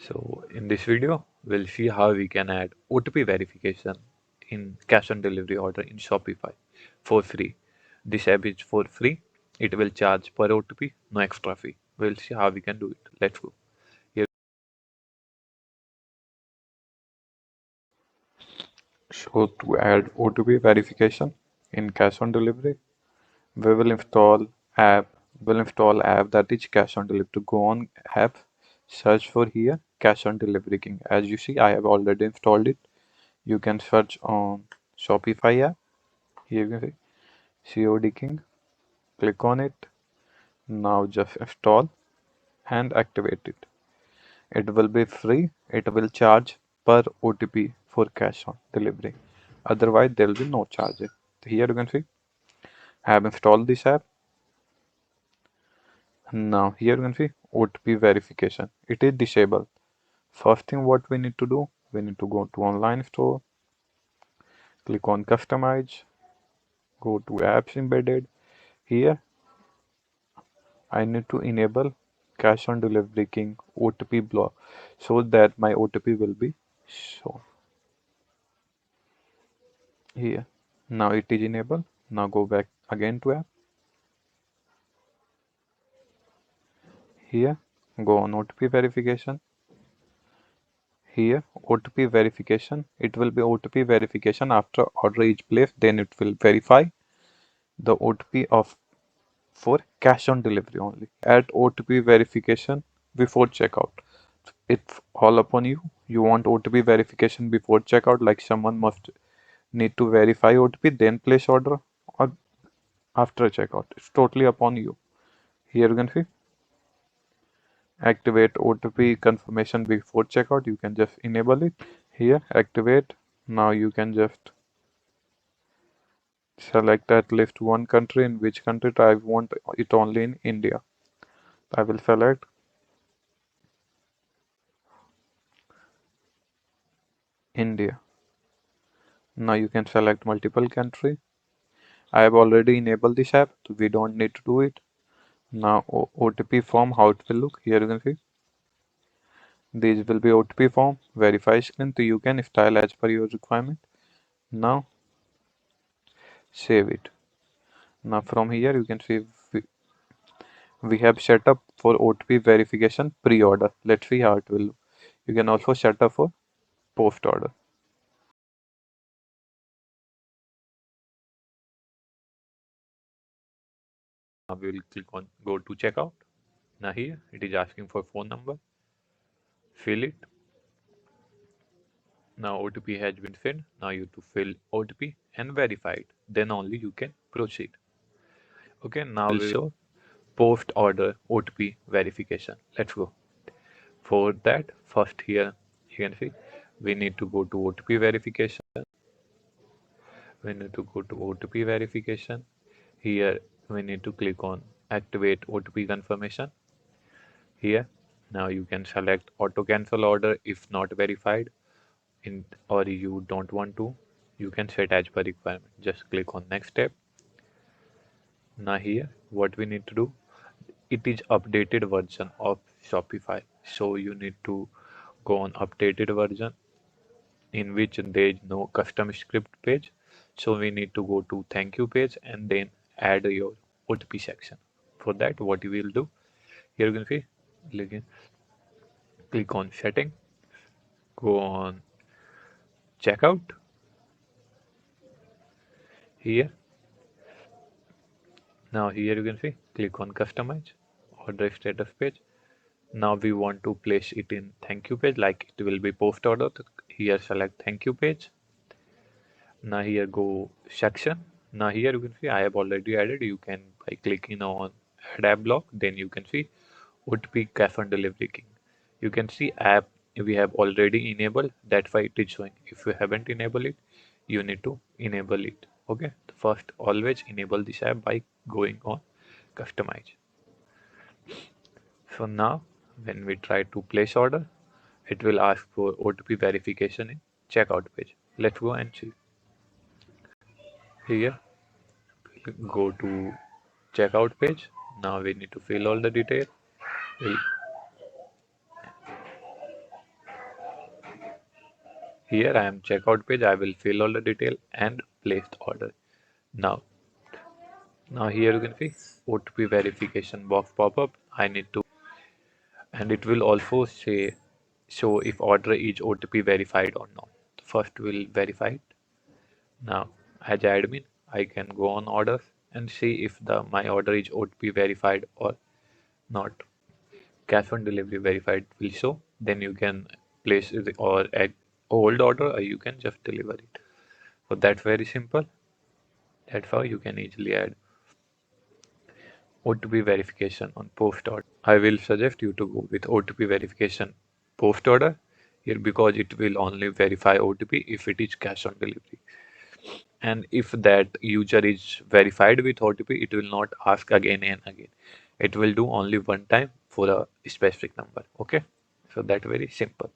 So in this video, we'll see how we can add OTP verification in cash on delivery order in Shopify for free. This app is for free. It will charge per OTP, no extra fee. We'll see how we can do it. Let's go. Here. So to add OTP verification in cash on delivery, we will install app that is cash on delivery. To go on app, search for here cash on delivery king. As you see, I have already installed it. You can search on Shopify app. Here you can see COD king. Click on it. Now just install and activate it. It will be free. It will charge per OTP for cash on delivery. Otherwise, there will be no charge. Here you can see I have installed this app. Now here you can see OTP verification. It is disabled. First thing what we need to do, we need to go to online store, click on customize, go to apps embedded. Here I need to enable cash on delivery king OTP block so that my OTP will be shown here. Now it is enabled. Now go back again to app. Here go on OTP verification. Here OTP verification. It will be OTP verification after order is placed. Then it will verify the OTP of for cash on delivery only. Add OTP verification before checkout. It's all upon you. You want OTP verification before checkout, like someone must need to verify OTP, then place order, or after checkout. It's totally upon you. Here you can see activate OTP confirmation before checkout. You can just enable it. Here activate. Now you can just select at least one country. In which country I want it only in India. I will select India. Now you can select multiple country. I have already enabled this app, so we don't need to do it. Now OTP form, how it will look. Here you can see these will be OTP form, verify screen, so you can style as per your requirement. Now save it. Now from here you can see we have set up for OTP verification pre-order. Let's see how it will look. You can also set up for post-order. Now we will click on go to checkout. Now here it is asking for phone number. Fill it. Now OTP has been filled. Now you to fill OTP and verify it. Then only you can proceed. Okay, now we will show post-order OTP verification. Let's go. For that, first here you can see we need to go to OTP verification. We need to go to OTP verification. Here we need to click on activate OTP confirmation. Here now you can select auto cancel order if not verified or you don't want to. You can set as per requirement. Just click on next step. Now here what we need to do, it is updated version of Shopify, so you need to go on updated version in which there is no custom script page. So we need to go to thank you page and then add your OTP section. For that, what you will do, here you can see, click on setting, go on checkout. Here now here you can see click on customize order status page. Now we want to place it in thank you page, like it will be post order. Here select thank you page. Now here go section. Now here you can see I have already added. You can by clicking on add app block, then you can see OTP cash on delivery king. You can see app we have already enabled. That's why it is showing. If you haven't enabled it, you need to enable it. Okay. First, always enable this app by going on customize. So now when we try to place order, it will ask for OTP verification in checkout page. Let's go and see. Here go to checkout page. Now we need to fill all the detail. We'll Here I am checkout page. I will fill all the detail and place the order. Now, now here you can see OTP verification box pop up. I need to, and it will also say show if order is OTP verified or not. First we'll verify it. Now, as admin, I can go on orders and see if the my order is OTP verified or not. Cash on delivery verified will show. Then you can place it or add old order, or you can just deliver it. So that's very simple. That's how you can easily add OTP verification on post order. I will suggest you to go with OTP verification post order here because it will only verify OTP if it is cash on delivery. And if that user is verified with OTP, it will not ask again and again. It will do only one time for a specific number. Okay, so that very simple.